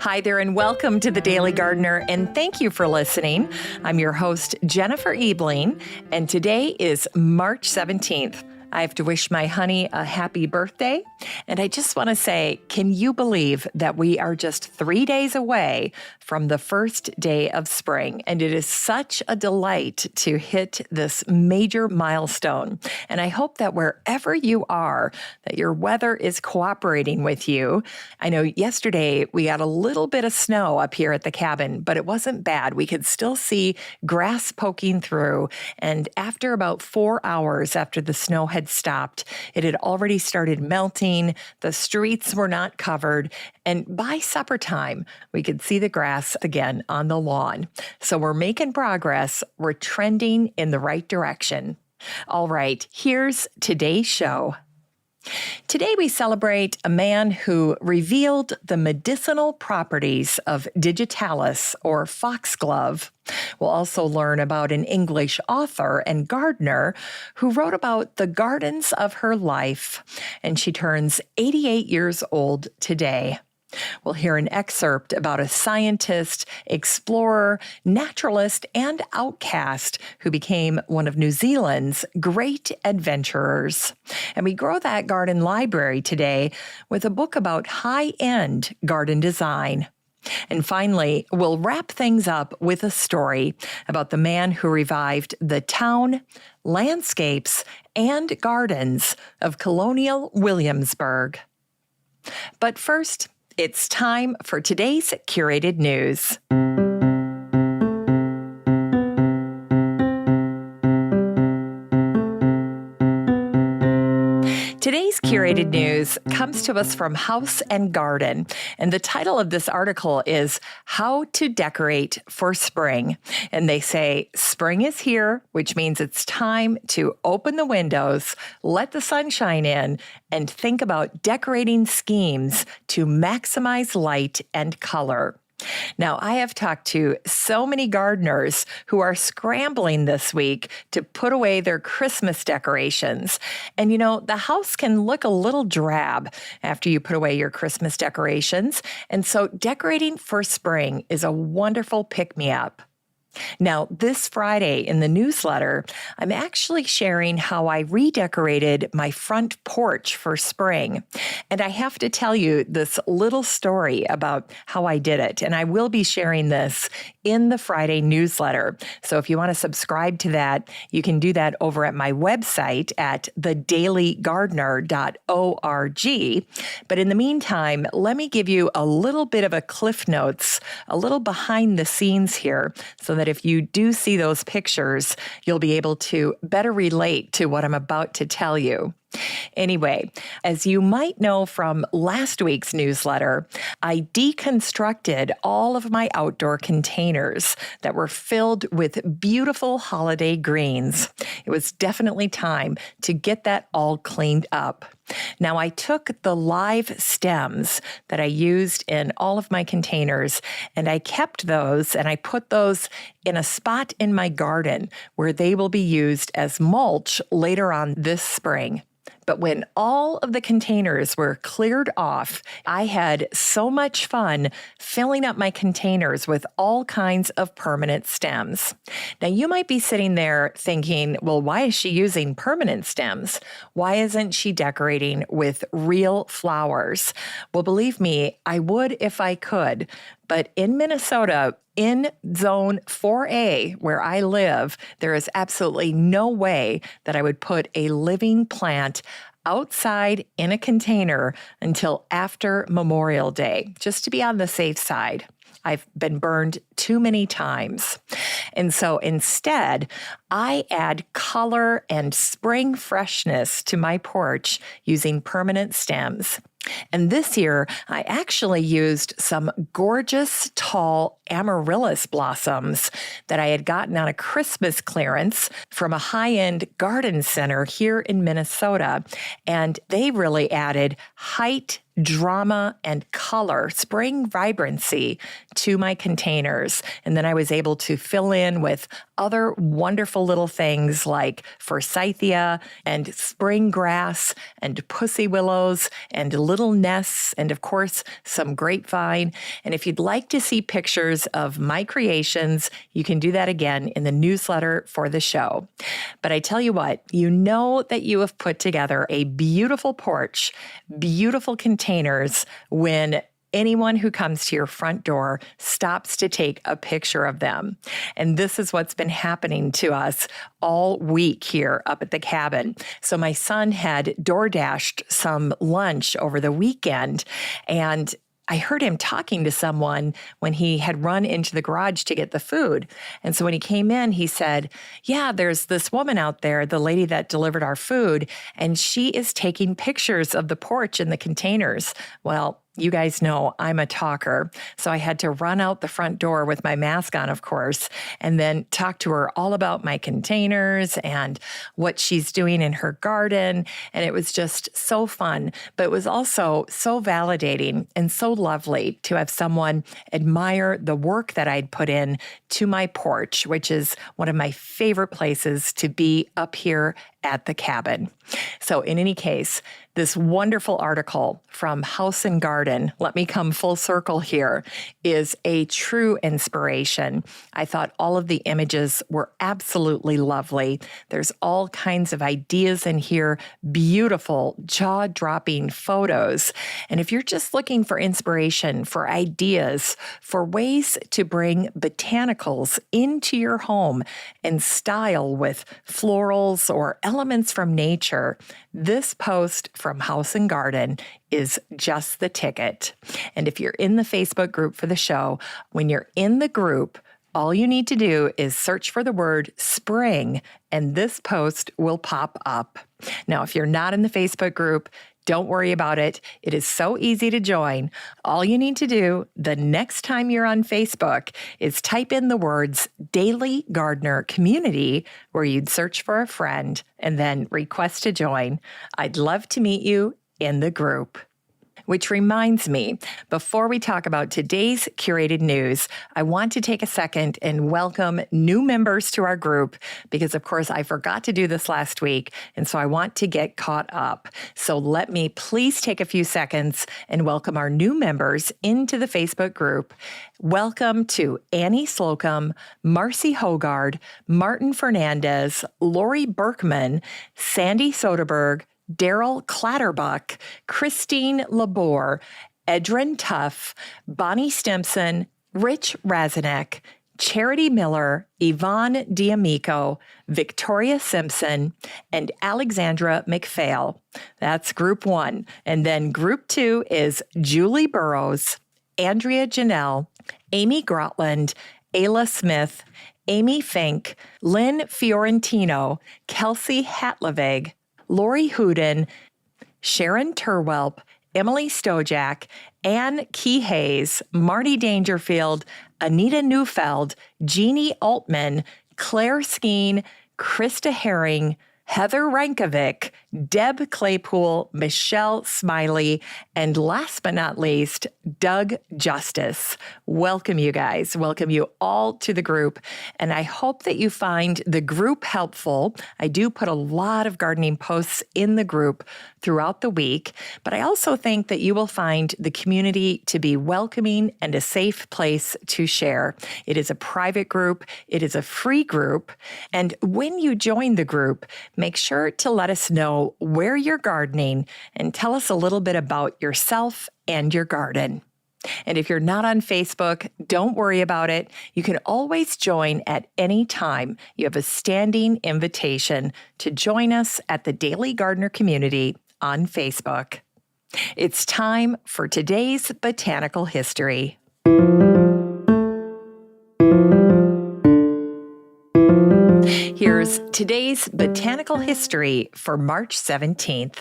Hi there and welcome to The Daily Gardener, and thank you for listening. I'm your host, Jennifer Ebling, and today is March 17th. I have to wish my honey a happy birthday, and I just want to say, can you believe that we are just 3 days away from the first day of spring? And it is such a delight to hit this major milestone. And I hope that wherever you are, that your weather is cooperating with you. I know yesterday we got a little bit of snow up here at the cabin, but it wasn't bad. We could still see grass poking through. And after about 4 hours after the snow had stopped, it had already started melting. The streets were not covered. And by supper time, we could see the grass again on the lawn. So we're making progress. We're trending in the right direction. All right, here's today's show. Today we celebrate a man who revealed the medicinal properties of digitalis, or foxglove. We'll also learn about an English author and gardener who wrote about the gardens of her life, and she turns 88 years old today. We'll hear an excerpt about a scientist, explorer, naturalist, and outcast who became one of New Zealand's great adventurers. And we grow that garden library today with a book about high-end garden design. And finally, we'll wrap things up with a story about the man who revived the town, landscapes, and gardens of Colonial Williamsburg. But first, it's time for today's curated news. Today's curated news comes to us from House and Garden, and the title of this article is How to Decorate for Spring. And they say, spring is here, which means it's time to open the windows, let the sunshine in, and think about decorating schemes to maximize light and color. Now, I have talked to so many gardeners who are scrambling this week to put away their Christmas decorations. And you know, the house can look a little drab after you put away your Christmas decorations. And so decorating for spring is a wonderful pick-me-up. Now, this Friday in the newsletter, I'm actually sharing how I redecorated my front porch for spring. And I have to tell you this little story about how I did it. And I will be sharing this in the Friday newsletter. So if you want to subscribe to that, you can do that over at my website at thedailygardener.org. But in the meantime, let me give you a little bit of a Cliff Notes, a little behind the scenes here, so that if you do see those pictures, you'll be able to better relate to what I'm about to tell you. Anyway, as you might know from last week's newsletter, I deconstructed all of my outdoor containers that were filled with beautiful holiday greens. It was definitely time to get that all cleaned up. Now, I took the live stems that I used in all of my containers, and I kept those, and I put those in a spot in my garden where they will be used as mulch later on this spring. But when all of the containers were cleared off, I had so much fun filling up my containers with all kinds of permanent stems. Now, you might be sitting there thinking, well, why is she using permanent stems? Why isn't she decorating with real flowers? Well, believe me, I would if I could. But in Minnesota, in Zone 4A, where I live, there is absolutely no way that I would put a living plant outside in a container until after Memorial Day, just to be on the safe side. I've been burned too many times. And so instead, I add color and spring freshness to my porch using permanent stems. And this year, I actually used some gorgeous, tall amaryllis blossoms that I had gotten on a Christmas clearance from a high-end garden center here in Minnesota. And they really added height, drama, and color, spring vibrancy to my containers. And then I was able to fill in with other wonderful little things like forsythia and spring grass and pussy willows and little nests, and of course, some grapevine. And if you'd like to see pictures of my creations, you can do that again in the newsletter for the show. But I tell you what, you know that you have put together a beautiful porch, beautiful containers when anyone who comes to your front door stops to take a picture of them. And this is what's been happening to us all week here up at the cabin. So my son had DoorDashed some lunch over the weekend, and I heard him talking to someone when he had run into the garage to get the food. And so when he came in, he said, yeah, there's this woman out there, the lady that delivered our food, and she is taking pictures of the porch and the containers. Well, you guys know I'm a talker, so I had to run out the front door with my mask on, of course, and then talk to her all about my containers and what she's doing in her garden. And it was just so fun, but it was also so validating and so lovely to have someone admire the work that I'd put in to my porch, which is one of my favorite places to be up here at the cabin. So in any case, this wonderful article from House and Garden, let me come full circle here, is a true inspiration. I thought all of the images were absolutely lovely. There's all kinds of ideas in here, beautiful, jaw-dropping photos. And if you're just looking for inspiration, for ideas, for ways to bring botanicals into your home and style with florals or elements from nature, this post from House and Garden is just the ticket. And if you're in the Facebook group for the show, when you're in the group, all you need to do is search for the word spring, and this post will pop up. Now, if you're not in the Facebook group, don't worry about it. It is so easy to join. All you need to do the next time you're on Facebook is type in the words Daily Gardener Community, where you'd search for a friend, and then request to join. I'd love to meet you in the group. Which reminds me, before we talk about today's curated news, I want to take a second and welcome new members to our group because, of course, I forgot to do this last week, and so I want to get caught up. So let me please take a few seconds and welcome our new members into the Facebook group. Welcome to Annie Slocum, Marcy Hogard, Martin Fernandez, Lori Berkman, Sandy Soderberg, Daryl Clatterbuck, Christine Labor, Edrin Tuff, Bonnie Stimson, Rich Razanek, Charity Miller, Yvonne D'Amico, Victoria Simpson, and Alexandra McPhail. That's group one. And then group two is Julie Burrows, Andrea Janelle, Amy Grotland, Ayla Smith, Amy Fink, Lynn Fiorentino, Kelsey Hatlevig, Lori Hooden, Sharon Turwelp, Emily Stojak, Ann Key Hayes, Marty Dangerfield, Anita Neufeld, Jeannie Altman, Claire Skeen, Krista Herring, Heather Rankovic, Deb Claypool, Michelle Smiley, and last but not least, Doug Justice. Welcome, you guys. Welcome you all to the group. And I hope that you find the group helpful. I do put a lot of gardening posts in the group throughout the week, but I also think that you will find the community to be welcoming and a safe place to share. It is a private group. It is a free group. And when you join the group, make sure to let us know where you're gardening and tell us a little bit about yourself and your garden. And if you're not on Facebook, don't worry about it. You can always join at any time. You have a standing invitation to join us at the Daily Gardener Community on Facebook. It's time for today's Botanical History. Here's today's Botanical History for March 17th.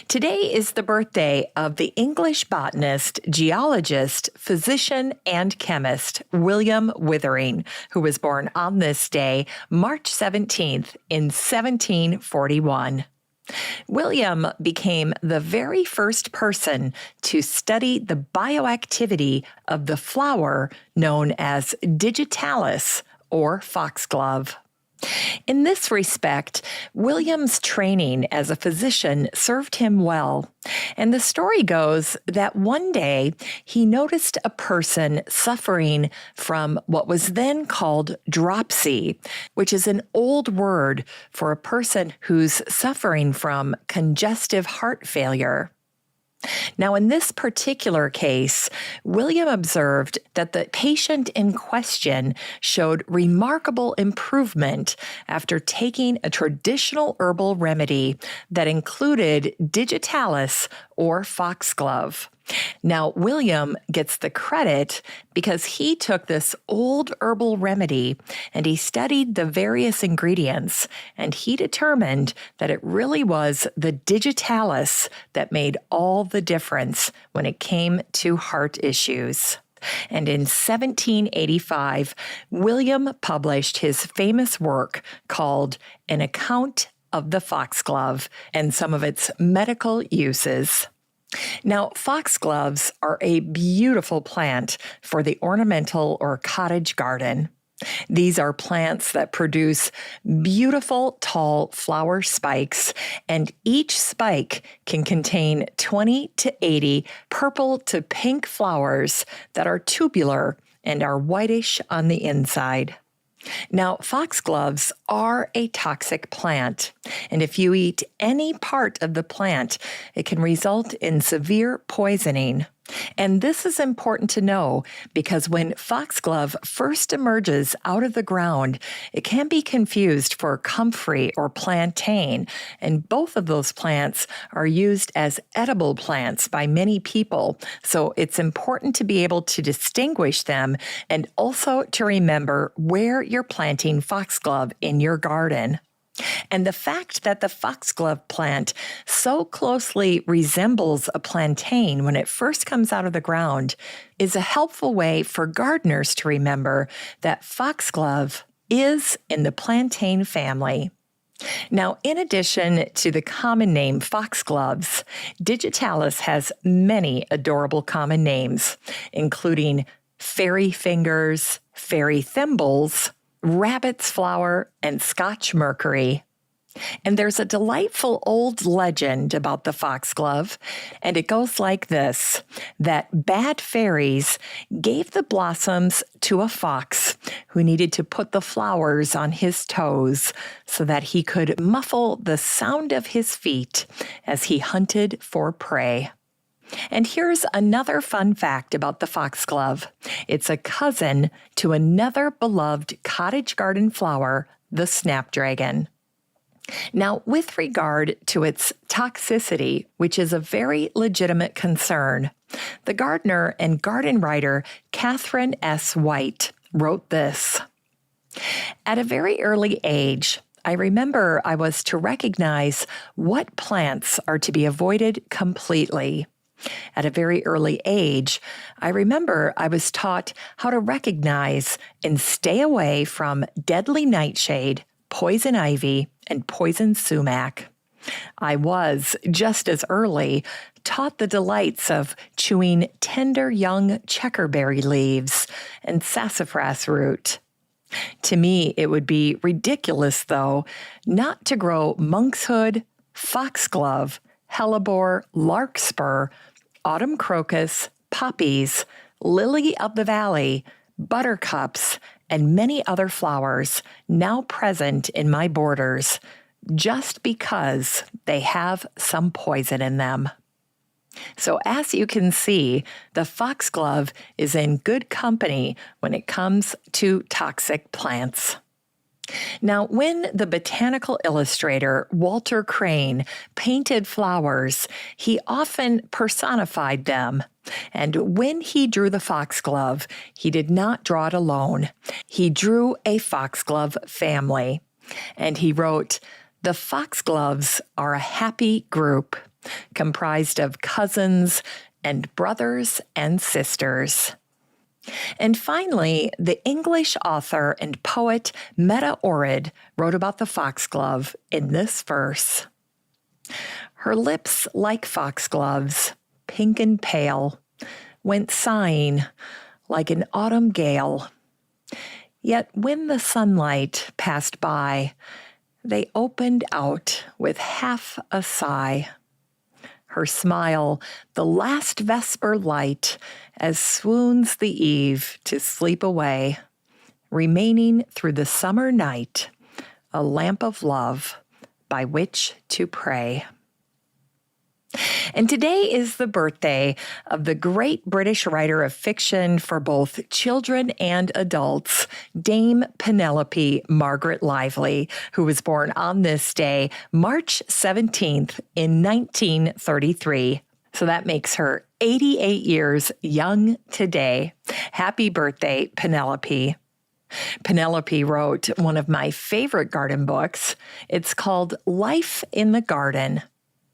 Today is the birthday of the English botanist, geologist, physician, and chemist William Withering, who was born on this day, March 17th, in 1741. William became the very first person to study the bioactivity of the flower known as digitalis, or foxglove. In this respect, William's training as a physician served him well. And the story goes that one day he noticed a person suffering from what was then called dropsy, which is an old word for a person who's suffering from congestive heart failure. Now, in this particular case, William observed that the patient in question showed remarkable improvement after taking a traditional herbal remedy that included digitalis or foxglove. Now, William gets the credit because he took this old herbal remedy and he studied the various ingredients, and he determined that it really was the digitalis that made all the difference when it came to heart issues. And in 1785, William published his famous work called An Account of the Foxglove and some of its medical uses. Now, foxgloves are a beautiful plant for the ornamental or cottage garden. These are plants that produce beautiful, tall flower spikes, and each spike can contain 20 to 80 purple to pink flowers that are tubular and are whitish on the inside. Now, foxgloves are a toxic plant, and if you eat any part of the plant, it can result in severe poisoning. And this is important to know because when foxglove first emerges out of the ground, it can be confused for comfrey or plantain, and both of those plants are used as edible plants by many people. So it's important to be able to distinguish them and also to remember where you're planting foxglove in your garden. And the fact that the foxglove plant so closely resembles a plantain when it first comes out of the ground is a helpful way for gardeners to remember that foxglove is in the plantain family. Now, in addition to the common name foxgloves, digitalis has many adorable common names, including fairy fingers, fairy thimbles, rabbit's flower, and Scotch mercury. And there's a delightful old legend about the foxglove, and it goes like this, that bad fairies gave the blossoms to a fox who needed to put the flowers on his toes so that he could muffle the sound of his feet as he hunted for prey. And here's another fun fact about the foxglove. It's a cousin to another beloved cottage garden flower, the snapdragon. Now, with regard to its toxicity, which is a very legitimate concern, the gardener and garden writer Catherine S. White wrote this. At a very early age, I remember I was to recognize what plants are to be avoided completely. At a very early age, I remember I was taught how to recognize and stay away from deadly nightshade, poison ivy, and poison sumac. I was, just as early, taught the delights of chewing tender young checkerberry leaves and sassafras root. To me, it would be ridiculous, though, not to grow monkshood, foxglove, hellebore, larkspur, autumn crocus, poppies, lily of the valley, buttercups, and many other flowers now present in my borders, just because they have some poison in them. So as you can see, the foxglove is in good company when it comes to toxic plants. Now, when the botanical illustrator Walter Crane painted flowers, he often personified them. And when he drew the foxglove, he did not draw it alone. He drew a foxglove family. And he wrote, "The foxgloves are a happy group, comprised of cousins and brothers and sisters." And finally, the English author and poet Meta Orid wrote about the foxglove in this verse. Her lips like foxgloves, pink and pale, went sighing like an autumn gale. Yet when the sunlight passed by, they opened out with half a sigh. Her smile, the last vesper light, as swoons the eve to sleep away, remaining through the summer night, a lamp of love by which to pray. And today is the birthday of the great British writer of fiction for both children and adults, Dame Penelope Margaret Lively, who was born on this day, March 17th in 1933. So that makes her 88 years young today. Happy birthday, Penelope. Penelope wrote one of my favorite garden books. It's called Life in the Garden.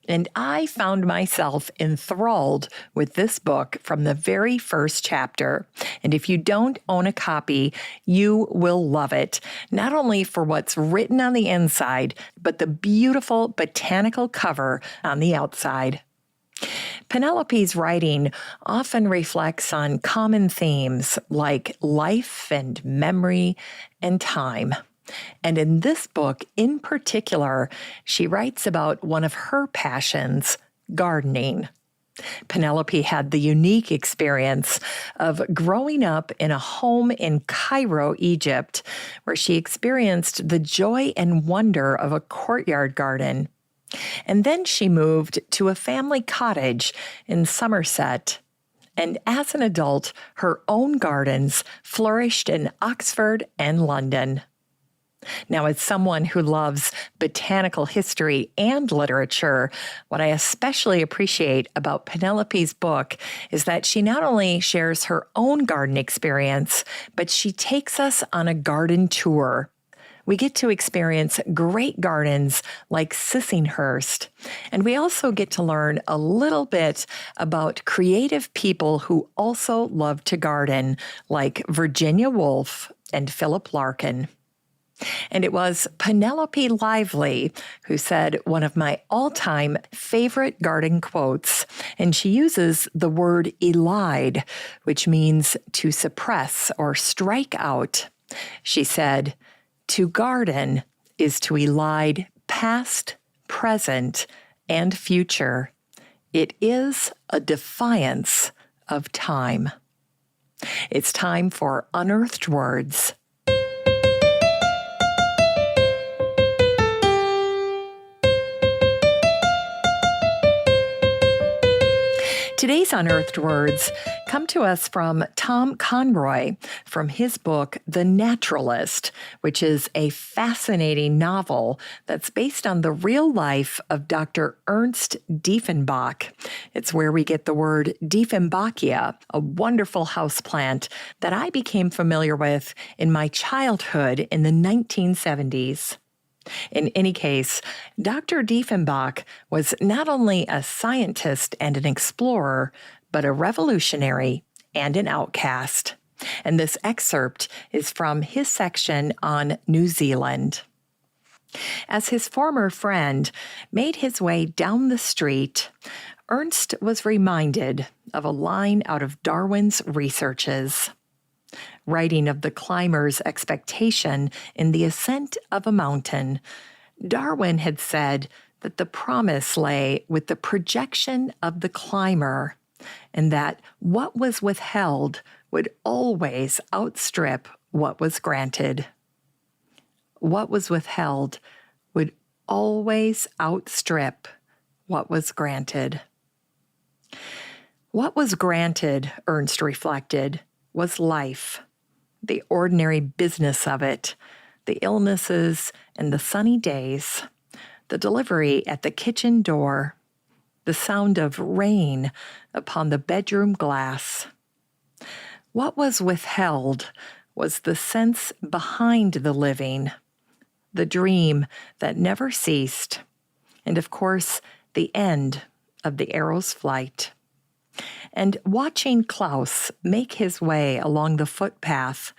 And I found myself enthralled with this book from the very first chapter. And if you don't own a copy, you will love it, not only for what's written on the inside, but the beautiful botanical cover on the outside. Penelope's writing often reflects on common themes like life and memory and time. And in this book in particular, she writes about one of her passions, gardening. Penelope had the unique experience of growing up in a home in Cairo, Egypt, where she experienced the joy and wonder of a courtyard garden. And then she moved to a family cottage in Somerset. And as an adult, her own gardens flourished in Oxford and London. Now, as someone who loves botanical history and literature, what I especially appreciate about Penelope's book is that she not only shares her own garden experience, but she takes us on a garden tour. We get to experience great gardens like Sissinghurst, and we also get to learn a little bit about creative people who also love to garden, like Virginia Woolf and Philip Larkin. And it was Penelope Lively who said one of my all-time favorite garden quotes, and she uses the word elide, which means to suppress or strike out. She said, "To garden is to elide past, present, and future. It is a defiance of time." It's time for Unearthed Words. Today's Unearthed Words come to us from Tom Conroy from his book, The Naturalist, which is a fascinating novel that's based on the real life of Dr. Ernst Dieffenbach. It's where we get the word Dieffenbachia, a wonderful houseplant that I became familiar with in my childhood in the 1970s. In any case, Dr. Dieffenbach was not only a scientist and an explorer, but a revolutionary and an outcast. And this excerpt is from his section on New Zealand. As his former friend made his way down the street, Ernst was reminded of a line out of Darwin's researches. Writing of the climber's expectation in the ascent of a mountain, Darwin had said that the promise lay with the projection of the climber, and that what was withheld would always outstrip what was granted. What was withheld would always outstrip what was granted. What was granted, Ernst reflected, was life, the ordinary business of it, the illnesses and the sunny days, the delivery at the kitchen door, the sound of rain upon the bedroom glass. What was withheld was the sense behind the living, the dream that never ceased, and of course, the end of the arrow's flight. And watching Klaus make his way along the footpath,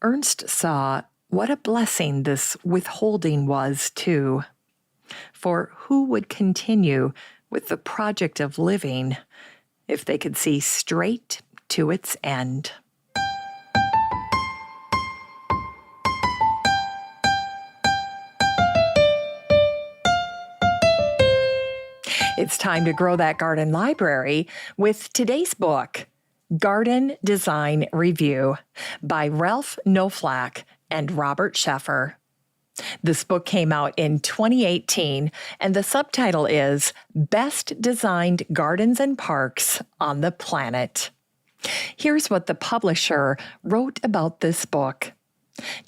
Ernst saw what a blessing this withholding was, too. For who would continue with the project of living if they could see straight to its end? It's time to grow that garden library with today's book, Garden Design Review by Ralph Knoflach and Robert Sheffer. This book came out in 2018, and the subtitle is Best Designed Gardens and Parks on the Planet. Here's what the publisher wrote about this book.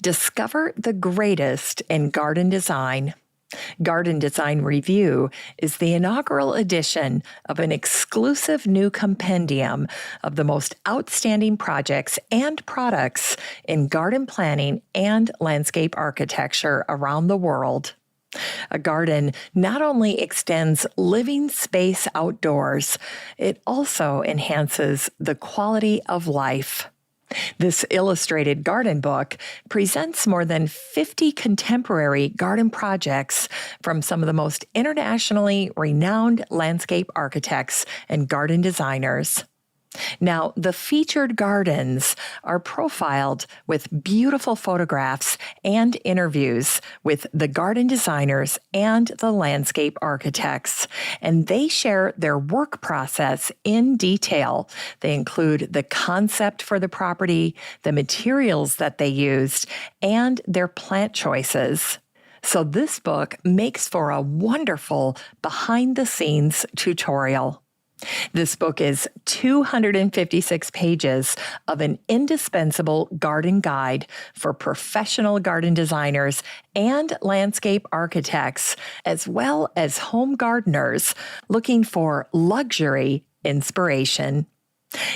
Discover the greatest in garden design. Garden Design Review is the inaugural edition of an exclusive new compendium of the most outstanding projects and products in garden planning and landscape architecture around the world. A garden not only extends living space outdoors, it also enhances the quality of life. This illustrated garden book presents more than 50 contemporary garden projects from some of the most internationally renowned landscape architects and garden designers. Now, the featured gardens are profiled with beautiful photographs and interviews with the garden designers and the landscape architects, and they share their work process in detail. They include the concept for the property, the materials that they used, and their plant choices. So this book makes for a wonderful behind-the-scenes tutorial. This book is 256 pages of an indispensable garden guide for professional garden designers and landscape architects, as well as home gardeners looking for luxury inspiration.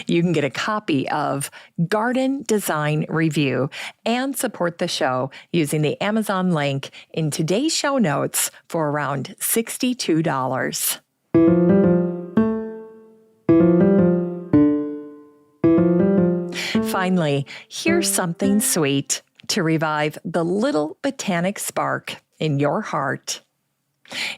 You can get a copy of Garden Design Review and support the show using the Amazon link in today's show notes for around $62. Finally, here's something sweet to revive the little botanic spark in your heart.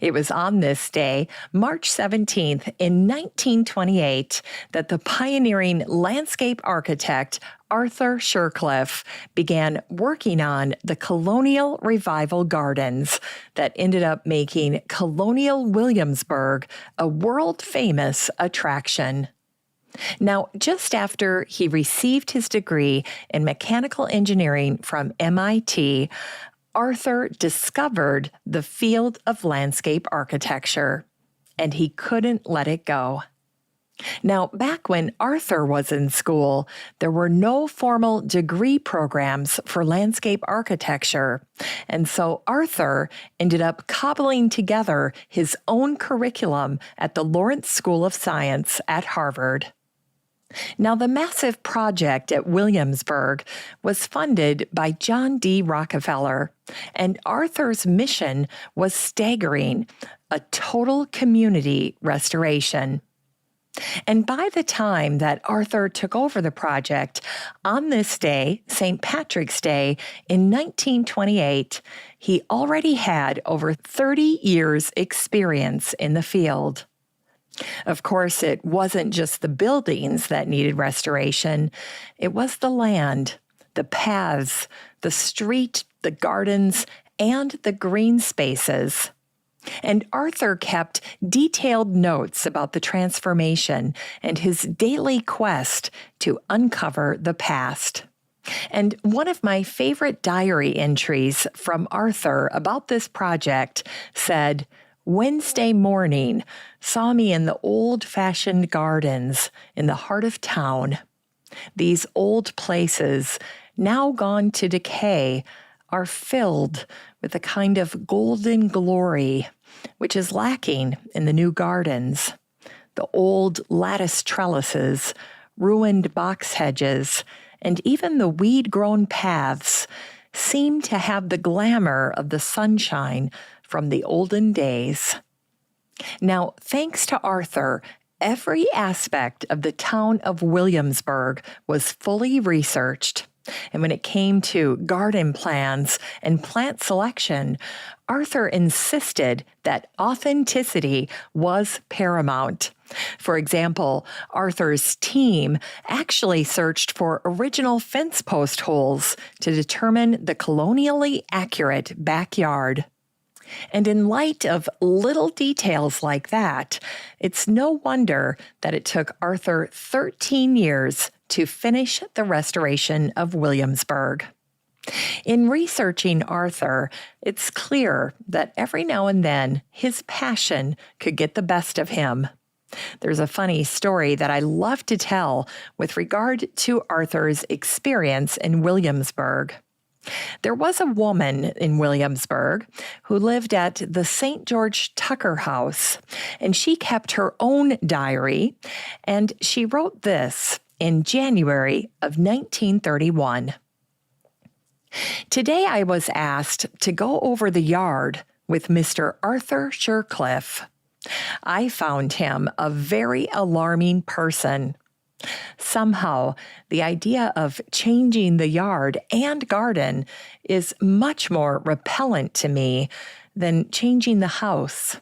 It was on this day, March 17th, in 1928, that the pioneering landscape architect Arthur Shercliffe began working on the Colonial Revival Gardens that ended up making Colonial Williamsburg a world-famous attraction. Now, just after he received his degree in mechanical engineering from MIT, Arthur discovered the field of landscape architecture, and he couldn't let it go. Now, back when Arthur was in school, there were no formal degree programs for landscape architecture, and so Arthur ended up cobbling together his own curriculum at the Lawrence School of Science at Harvard. Now, the massive project at Williamsburg was funded by John D. Rockefeller, and Arthur's mission was staggering: a total community restoration. And by the time that Arthur took over the project, on this day, St. Patrick's Day, in 1928, he already had over 30 years' experience in the field. Of course, it wasn't just the buildings that needed restoration. It was the land, the paths, the street, the gardens, and the green spaces. And Arthur kept detailed notes about the transformation and his daily quest to uncover the past. And one of my favorite diary entries from Arthur about this project said, "Wednesday morning saw me in the old-fashioned gardens in the heart of town. These old places, now gone to decay, are filled with a kind of golden glory, which is lacking in the new gardens. The old lattice trellises, ruined box hedges, and even the weed-grown paths seem to have the glamour of the sunshine from the olden days." Now, thanks to Arthur, every aspect of the town of Williamsburg was fully researched. And when it came to garden plans and plant selection, Arthur insisted that authenticity was paramount. For example, Arthur's team actually searched for original fence post holes to determine the colonially accurate backyard. And in light of little details like that, it's no wonder that it took Arthur 13 years to finish the restoration of Williamsburg. In researching Arthur, it's clear that every now and then his passion could get the best of him. There's a funny story that I love to tell with regard to Arthur's experience in Williamsburg. There was a woman in Williamsburg who lived at the St. George Tucker House, and she kept her own diary, and she wrote this in January of 1931. Today I was asked to go over the yard with Mr. Arthur Shercliffe. I found him a very alarming person. Somehow, the idea of changing the yard and garden is much more repellent to me than changing the house.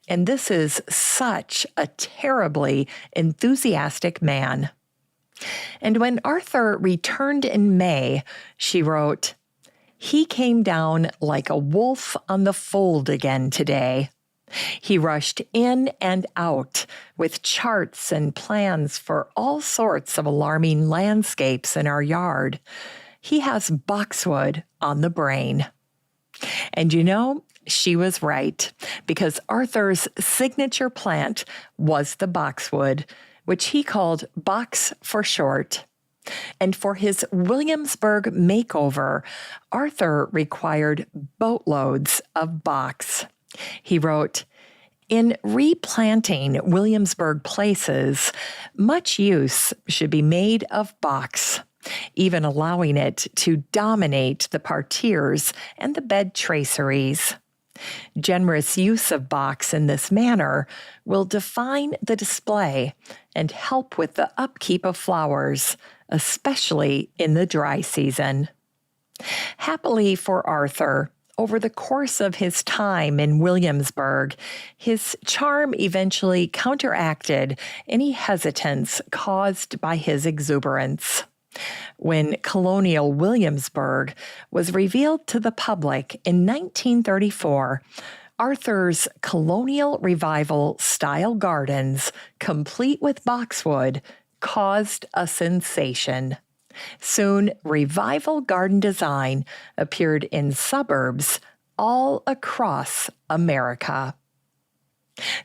And this is such a terribly enthusiastic man. And when Arthur returned in May, she wrote, "He came down like a wolf on the fold again today. He rushed in and out with charts and plans for all sorts of alarming landscapes in our yard. He has boxwood on the brain." And you know, she was right, because Arthur's signature plant was the boxwood, which he called box for short. And for his Williamsburg makeover, Arthur required boatloads of box. He wrote, "In replanting Williamsburg places, much use should be made of box, even allowing it to dominate the parterres and the bed traceries. Generous use of box in this manner will define the display and help with the upkeep of flowers, especially in the dry season." Happily for Arthur, over the course of his time in Williamsburg, his charm eventually counteracted any hesitance caused by his exuberance. When Colonial Williamsburg was revealed to the public in 1934, Arthur's Colonial Revival style gardens, complete with boxwood, caused a sensation. Soon, revival garden design appeared in suburbs all across America.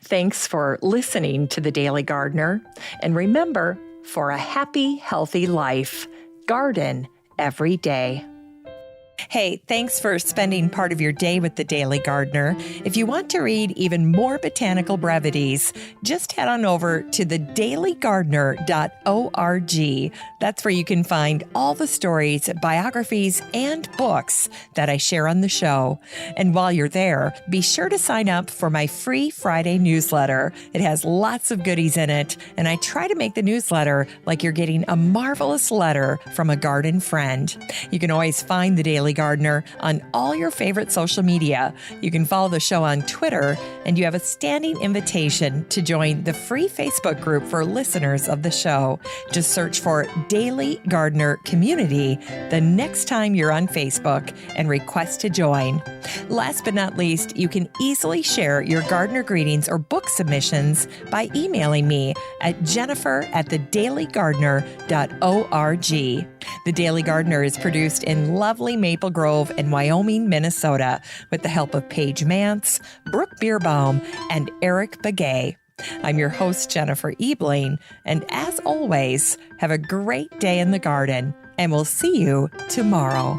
Thanks for listening to The Daily Gardener, and remember, for a happy, healthy life, garden every day. Hey, thanks for spending part of your day with The Daily Gardener. If you want to read even more botanical brevities, just head on over to thedailygardener.org. That's where you can find all the stories, biographies, and books that I share on the show. And while you're there, be sure to sign up for my free Friday newsletter. It has lots of goodies in it, and I try to make the newsletter like you're getting a marvelous letter from a garden friend. You can always find The Daily Gardener on all your favorite social media. You can follow the show on Twitter, and you have a standing invitation to join the free Facebook group for listeners of the show. Just search for Daily Gardener Community the next time you're on Facebook and request to join. Last but not least, you can easily share your gardener greetings or book submissions by emailing me at jennifer@thedailygardener.org. The Daily Gardener is produced in lovely Maple Grove in Wyoming, Minnesota, with the help of Paige Mance, Brooke Bierbaum, and Eric Begay. I'm your host, Jennifer Ebling, and as always, have a great day in the garden, and we'll see you tomorrow.